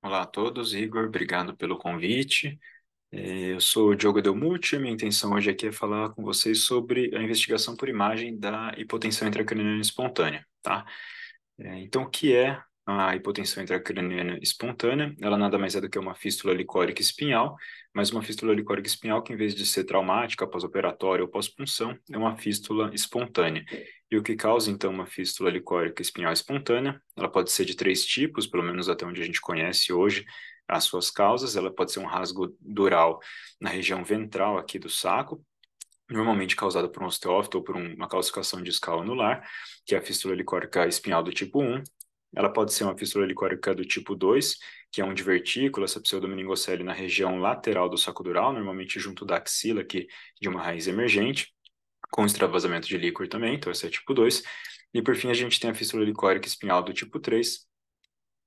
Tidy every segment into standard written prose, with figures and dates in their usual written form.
Olá a todos, Igor, obrigado pelo convite. Eu sou o Diogo Delmucci, minha intenção hoje aqui é falar com vocês sobre a investigação por imagem da hipotensão intracraniana espontânea, tá? Então, o que é a hipotensão intracraniana espontânea? Ela nada mais é do que uma fístula licórica espinhal, mas uma fístula licórica espinhal que, em vez de ser traumática, pós-operatória ou pós-punção, é uma fístula espontânea. E o que causa, então, uma fístula licórica espinhal espontânea? Ela pode ser de três tipos, pelo menos até onde a gente conhece hoje as suas causas. Ela pode ser um rasgo dural na região ventral aqui do saco, normalmente causada por um osteófito ou por uma calcificação discal anular, que é a fístula licórica espinhal do tipo 1. Ela pode ser uma fístula licórica do tipo 2, que é um divertículo, essa pseudomeningocele na região lateral do saco dural, normalmente junto da axila aqui de uma raiz emergente, com extravasamento de líquor também, então esse é tipo 2. E por fim a gente tem a fístula licórica espinhal do tipo 3,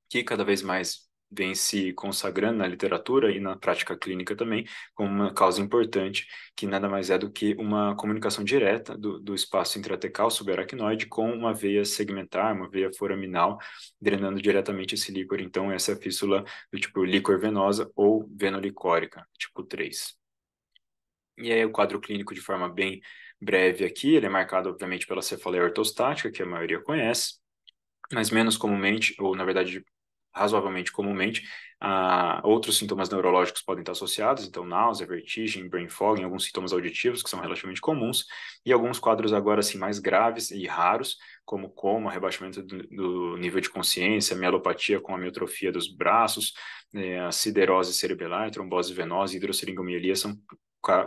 que cada vez mais vem se consagrando na literatura e na prática clínica também como uma causa importante, que nada mais é do que uma comunicação direta do espaço intratecal subaracnoide com uma veia segmentar, uma veia foraminal, drenando diretamente esse líquor. Então, essa é a fístula do tipo líquor venosa ou venolicórica, tipo 3. E aí, o quadro clínico, de forma bem breve aqui, ele é marcado, obviamente, pela cefaleia ortostática, que a maioria conhece, mas menos comumente, ou na verdade razoavelmente comumente, outros sintomas neurológicos podem estar associados, então náusea, vertigem, brain fog, alguns sintomas auditivos que são relativamente comuns, e alguns quadros agora assim mais graves e raros, como coma, rebaixamento do nível de consciência, mielopatia com amiotrofia dos braços, a siderose cerebelar, trombose venosa, hidroceringomielia são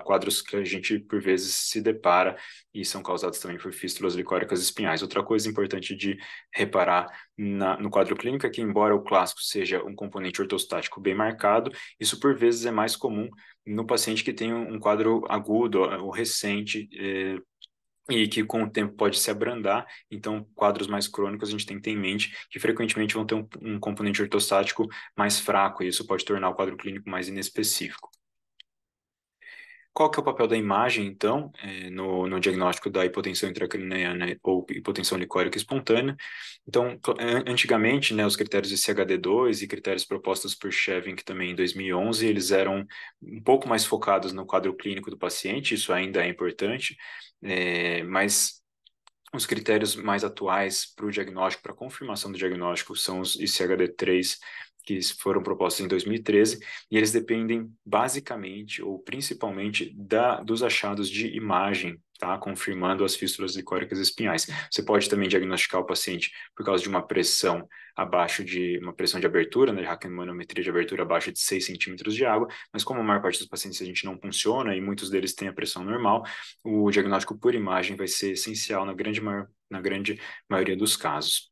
quadros que a gente por vezes se depara e são causados também por fístulas licóricas espinhais. Outra coisa importante de reparar no quadro clínico é que, embora o clássico seja um componente ortostático bem marcado, isso por vezes é mais comum no paciente que tem um quadro agudo ou recente, e que com o tempo pode se abrandar. Então, quadros mais crônicos a gente tem que ter em mente que frequentemente vão ter um componente ortostático mais fraco, e isso pode tornar o quadro clínico mais inespecífico. Qual que é o papel da imagem, então, no diagnóstico da hipotensão intracraniana ou hipotensão licórica espontânea? Então, antigamente, né, os critérios de CHD2 e critérios propostos por Shevink também em 2011, eles eram um pouco mais focados no quadro clínico do paciente, isso ainda é importante, mas os critérios mais atuais para o diagnóstico, para a confirmação do diagnóstico, são os ICHD-3, que foram propostos em 2013, e eles dependem basicamente ou principalmente dos achados de imagem, tá? Confirmando as fístulas licóricas espinhais. Você pode também diagnosticar o paciente por causa de uma pressão abaixo de uma pressão de abertura, né, raquimanometria de abertura abaixo de 6 centímetros de água, mas como a maior parte dos pacientes a gente não funciona e muitos deles têm a pressão normal, o diagnóstico por imagem vai ser essencial na grande maioria dos casos.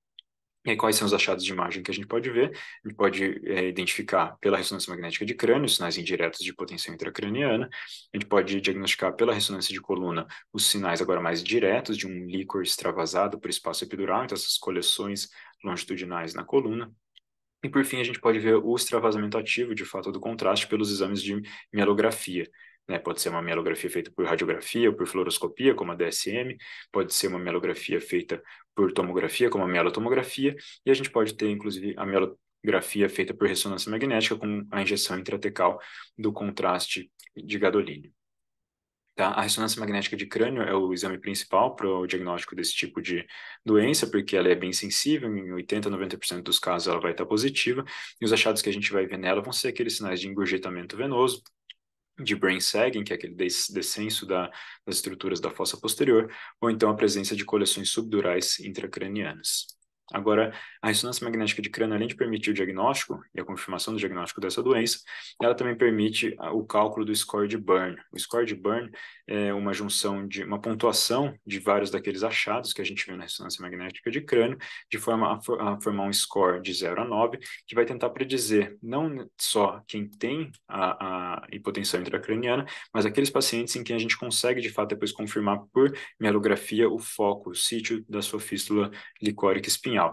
E aí, quais são os achados de imagem que a gente pode ver? A gente pode identificar pela ressonância magnética de crânio, sinais indiretos de hipotensão intracraniana. A gente pode diagnosticar pela ressonância de coluna os sinais agora mais diretos de um líquor extravasado por espaço epidural, então essas coleções longitudinais na coluna. E por fim, a gente pode ver o extravasamento ativo, de fato, do contraste pelos exames de mielografia. Né? Pode ser uma mielografia feita por radiografia ou por fluoroscopia, como a DSM, pode ser uma mielografia feita por tomografia, como a mielotomografia, e a gente pode ter, inclusive, a mielografia feita por ressonância magnética com a injeção intratecal do contraste de gadolínio. Tá? A ressonância magnética de crânio é o exame principal para o diagnóstico desse tipo de doença, porque ela é bem sensível, em 80, 90% dos casos ela vai estar positiva, e os achados que a gente vai ver nela vão ser aqueles sinais de engurgitamento venoso, de brain sagging, que é aquele descenso das estruturas da fossa posterior, ou então a presença de coleções subdurais intracranianas. Agora, a ressonância magnética de crânio, além de permitir o diagnóstico e a confirmação do diagnóstico dessa doença, ela também permite o cálculo do score de Bern. O score de Bern é uma junção de uma pontuação de vários daqueles achados que a gente viu na ressonância magnética de crânio, de forma a formar um score de 0 a 9, que vai tentar predizer não só quem tem a hipotensão intracraniana, mas aqueles pacientes em quem a gente consegue, de fato, depois confirmar por mielografia o foco, o sítio da sua fístula licórica espinhal.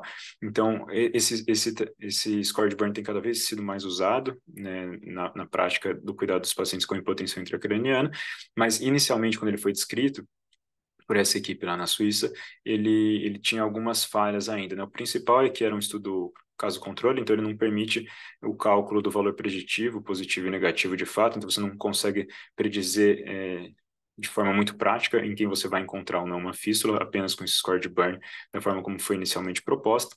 Então, esse score de Bern tem cada vez sido mais usado, né, na prática do cuidado dos pacientes com hipotensão intracraniana, mas inicialmente, quando ele foi descrito por essa equipe lá na Suíça, ele tinha algumas falhas ainda, né? O principal é que era um estudo caso controle, então ele não permite o cálculo do valor preditivo, positivo e negativo de fato, então você não consegue predizer de forma muito prática em quem você vai encontrar ou não uma fístula, apenas com esse score de Byrne, da forma como foi inicialmente proposta.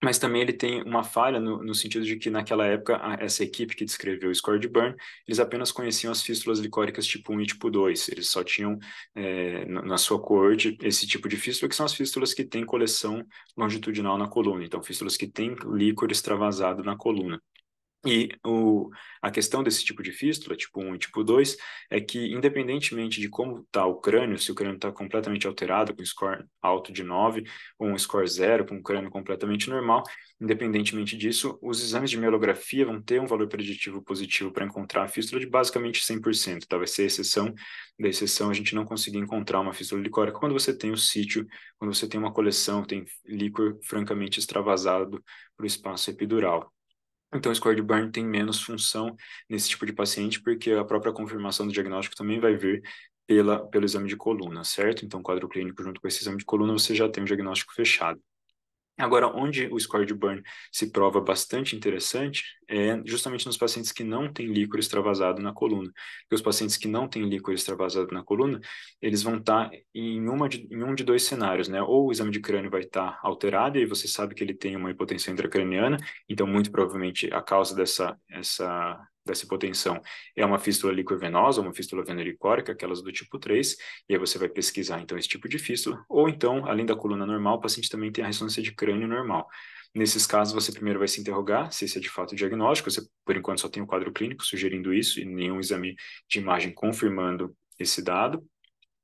Mas também ele tem uma falha no sentido de que, naquela época, essa equipe que descreveu o score de Byrne, eles apenas conheciam as fístulas licóricas tipo 1 e tipo 2. Eles só tinham, na sua coorte, esse tipo de fístula, que são as fístulas que têm coleção longitudinal na coluna. Então, fístulas que têm líquor extravasado na coluna. E a questão desse tipo de fístula, tipo 1 e tipo 2, é que, independentemente de como está o crânio, se o crânio está completamente alterado, com score alto de 9, ou um score 0, com um crânio completamente normal, independentemente disso, os exames de mielografia vão ter um valor preditivo positivo para encontrar a fístula de basicamente 100%. Tá? Vai ser a exceção da exceção a gente não conseguir encontrar uma fístula licórica quando você tem o sítio, quando você tem uma coleção, tem líquor francamente extravasado para o espaço epidural. Então, o score de Byrne tem menos função nesse tipo de paciente, porque a própria confirmação do diagnóstico também vai vir pelo exame de coluna, certo? Então, quadro clínico junto com esse exame de coluna, você já tem um diagnóstico fechado. Agora, onde o score de Byrne se prova bastante interessante é justamente nos pacientes que não têm líquor extravasado na coluna. Porque os pacientes que não têm líquor extravasado na coluna, eles vão estar em um de dois cenários, né? Ou o exame de crânio vai estar alterado e aí você sabe que ele tem uma hipotensão intracraniana, então muito provavelmente a causa dessa hipotensão é uma fístula liquor-venosa, uma fístula venolicórica, aquelas do tipo 3, e aí você vai pesquisar então esse tipo de fístula, ou então, além da coluna normal, o paciente também tem a ressonância de crânio normal. Nesses casos, você primeiro vai se interrogar se esse é de fato o diagnóstico, você por enquanto só tem o quadro clínico sugerindo isso, e nenhum exame de imagem confirmando esse dado.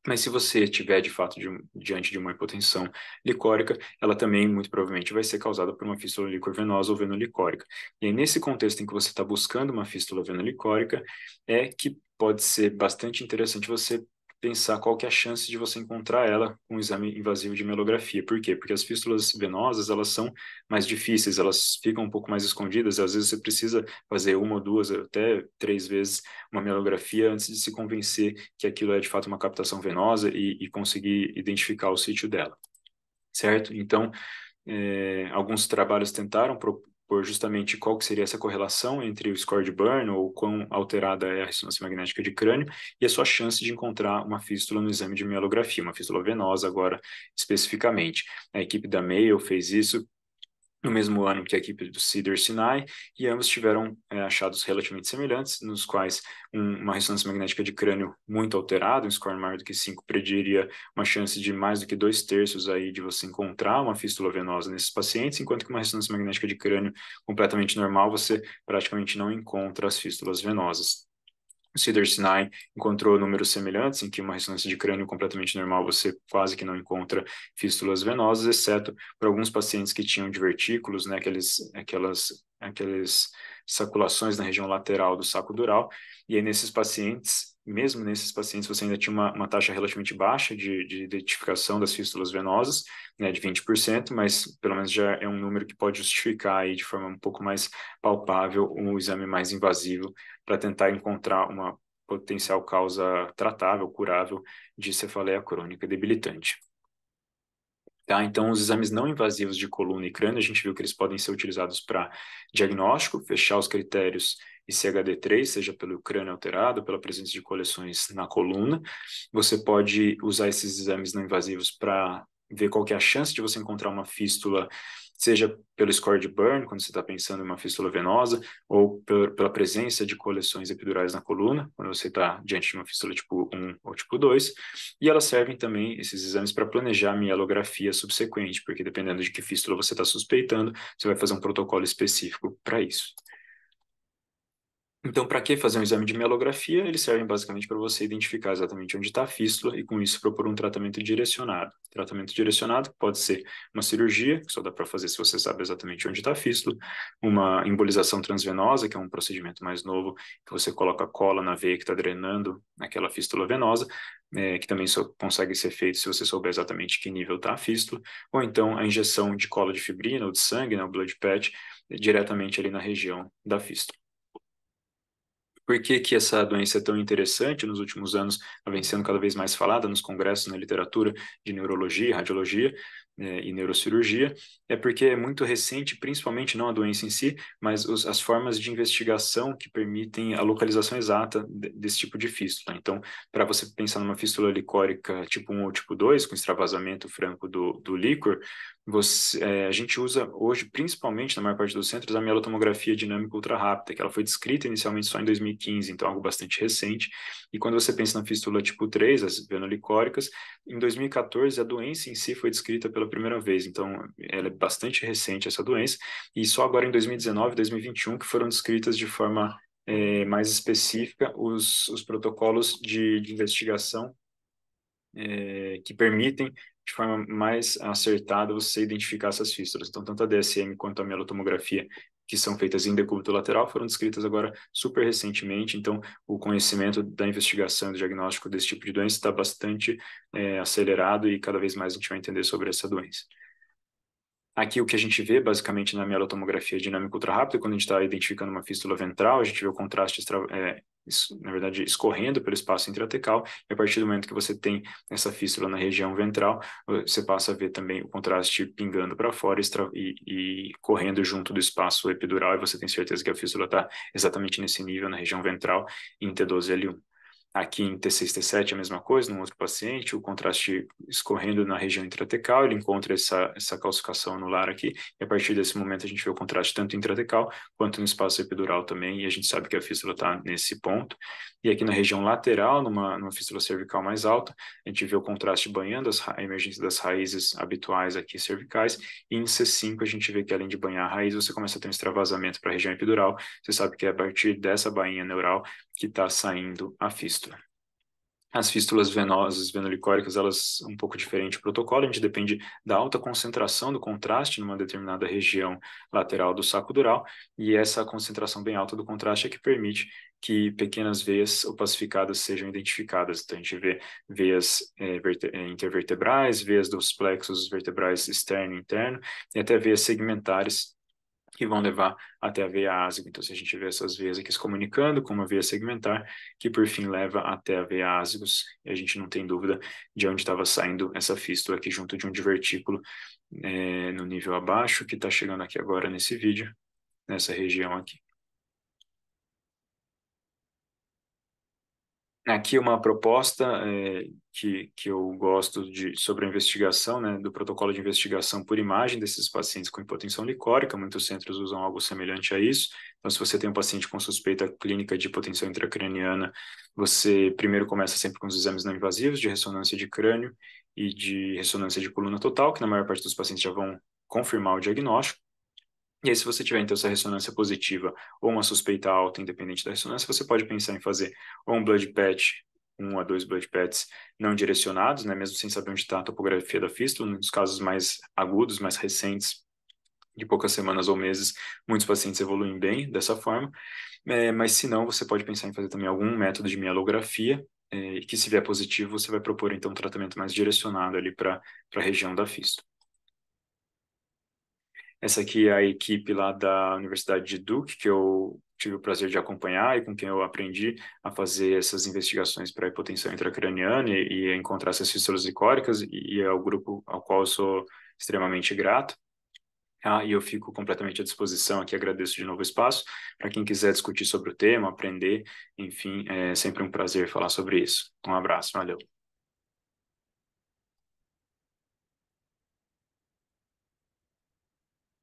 Mas se você tiver, de fato, diante de uma hipotensão licórica, ela também, muito provavelmente, vai ser causada por uma fístula licor-venosa ou venolicórica. E aí, nesse contexto em que você está buscando uma fístula venolicórica, é que pode ser bastante interessante você pensar qual que é a chance de você encontrar ela com um exame invasivo de mielografia. Por quê? Porque as fístulas venosas, elas são mais difíceis, elas ficam um pouco mais escondidas, às vezes você precisa fazer uma ou duas, até três vezes uma mielografia antes de se convencer que aquilo é de fato uma captação venosa e conseguir identificar o sítio dela, certo? Então, alguns trabalhos tentaram propor justamente qual que seria essa correlação entre o score de Byrne ou quão alterada é a ressonância magnética de crânio e a sua chance de encontrar uma fístula no exame de mielografia, uma fístula venosa agora especificamente. A equipe da Mayo fez isso no mesmo ano que a equipe do Cedars-Sinai, e ambos tiveram achados relativamente semelhantes, nos quais uma ressonância magnética de crânio muito alterada, um score maior do que 5, prediria uma chance de mais do que 2/3 aí de você encontrar uma fístula venosa nesses pacientes, enquanto que uma ressonância magnética de crânio completamente normal, você praticamente não encontra as fístulas venosas. O Cedars-Sinai encontrou números semelhantes, em que uma ressonância de crânio completamente normal você quase que não encontra fístulas venosas, exceto por alguns pacientes que tinham divertículos, né, aquelas saculações na região lateral do saco dural, e aí nesses pacientes, mesmo nesses pacientes, você ainda tinha uma taxa relativamente baixa de identificação das fístulas venosas, né, de 20%, mas pelo menos já é um número que pode justificar aí de forma um pouco mais palpável um exame mais invasivo para tentar encontrar uma potencial causa tratável, curável de cefaleia crônica debilitante. Tá? Então, os exames não invasivos de coluna e crânio, a gente viu que eles podem ser utilizados para diagnóstico, fechar os critérios ICHD-3, seja pelo crânio alterado, pela presença de coleções na coluna. Você pode usar esses exames não invasivos para ver qual que é a chance de você encontrar uma fístula, seja pelo score de Byrne, quando você está pensando em uma fístula venosa, ou pela presença de coleções epidurais na coluna, quando você está diante de uma fístula tipo 1 ou tipo 2. E elas servem também, esses exames, para planejar a mielografia subsequente, porque dependendo de que fístula você está suspeitando, você vai fazer um protocolo específico para isso. Então, para que fazer um exame de mielografia? Eles servem basicamente para você identificar exatamente onde está a fístula e, com isso, propor um tratamento direcionado. Tratamento direcionado pode ser uma cirurgia, que só dá para fazer se você sabe exatamente onde está a fístula, uma embolização transvenosa, que é um procedimento mais novo, que você coloca cola na veia que está drenando aquela fístula venosa, que também só consegue ser feito se você souber exatamente que nível está a fístula, ou então a injeção de cola de fibrina ou de sangue, né, o blood patch, diretamente ali na região da fístula. Por que que essa doença é tão interessante nos últimos anos, ela vem sendo cada vez mais falada nos congressos, na literatura de neurologia e radiologia? e neurocirurgia, é porque é muito recente, principalmente não a doença em si, mas as formas de investigação que permitem a localização exata desse tipo de fístula. Então, para você pensar numa fístula licórica tipo 1 ou tipo 2, com extravasamento franco do líquor, a gente usa hoje, principalmente na maior parte dos centros, a mielotomografia dinâmica ultra-rápida, que ela foi descrita inicialmente só em 2015, então algo bastante recente. E quando você pensa na fístula tipo 3, as venolicóricas, em 2014 a doença em si foi descrita pela primeira vez, então ela é bastante recente essa doença, e só agora em 2019 e 2021 que foram descritas de forma mais específica os protocolos de investigação que permitem, de forma mais acertada, você identificar essas fístulas. Então, tanto a DSM quanto a mielotomografia, que são feitas em decúbito lateral, foram descritas agora super recentemente. Então, o conhecimento da investigação e do diagnóstico desse tipo de doença está bastante acelerado e cada vez mais a gente vai entender sobre essa doença. Aqui o que a gente vê, basicamente, na mielotomografia dinâmica ultra-rápida, quando a gente está identificando uma fístula ventral, a gente vê o contraste, na verdade, escorrendo pelo espaço intratecal, e a partir do momento que você tem essa fístula na região ventral, você passa a ver também o contraste pingando para fora e correndo junto do espaço epidural, e você tem certeza que a fístula está exatamente nesse nível, na região ventral, em T12L1. Aqui em T6, T7 é a mesma coisa, num outro paciente, o contraste escorrendo na região intratecal, ele encontra essa calcificação anular aqui, e a partir desse momento a gente vê o contraste tanto intratecal quanto no espaço epidural também, e a gente sabe que a fístula está nesse ponto. E aqui na região lateral, numa fístula cervical mais alta, a gente vê o contraste banhando a emergência das raízes habituais aqui cervicais, e em C5 a gente vê que além de banhar a raiz, você começa a ter um extravasamento para a região epidural, você sabe que é a partir dessa bainha neural que está saindo a fístula. As fístulas venosas, venolicóricas, elas são um pouco diferente o protocolo, a gente depende da alta concentração do contraste numa determinada região lateral do saco dural, e essa concentração bem alta do contraste é que permite que pequenas veias opacificadas sejam identificadas. Então, a gente vê veias intervertebrais, veias dos plexos vertebrais externo e interno, e até veias segmentares, que vão levar até a veia ásica. Então, se a gente vê essas veias aqui se comunicando com uma veia segmentar, que por fim leva até a veia ásicos, e a gente não tem dúvida de onde estava saindo essa fístula aqui junto de um divertículo no nível abaixo, que está chegando aqui agora nesse vídeo, nessa região aqui. Aqui uma proposta que eu gosto sobre a investigação, né, do protocolo de investigação por imagem desses pacientes com hipotensão licórica. Muitos centros usam algo semelhante a isso. Então, se você tem um paciente com suspeita clínica de hipotensão intracraniana, você primeiro começa sempre com os exames não invasivos de ressonância de crânio e de ressonância de coluna total, que na maior parte dos pacientes já vão confirmar o diagnóstico. E aí, se você tiver, então, essa ressonância positiva ou uma suspeita alta, independente da ressonância, você pode pensar em fazer ou um blood patch, 1 a 2 blood pads não direcionados, né, mesmo sem saber onde está a topografia da fístula. Nos casos mais agudos, mais recentes, de poucas semanas ou meses, muitos pacientes evoluem bem dessa forma. Mas se não, você pode pensar em fazer também algum método de mielografia, que se vier positivo, você vai propor, então, um tratamento mais direcionado ali para a região da fístula. Essa aqui é a equipe lá da Universidade de Duke, que eu tive o prazer de acompanhar e com quem eu aprendi a fazer essas investigações para hipotensão intracraniana e a encontrar essas fístulas licóricas, e é o grupo ao qual eu sou extremamente grato. E eu fico completamente à disposição aqui, agradeço de novo o espaço. Para quem quiser discutir sobre o tema, aprender, enfim, é sempre um prazer falar sobre isso. Um abraço, valeu.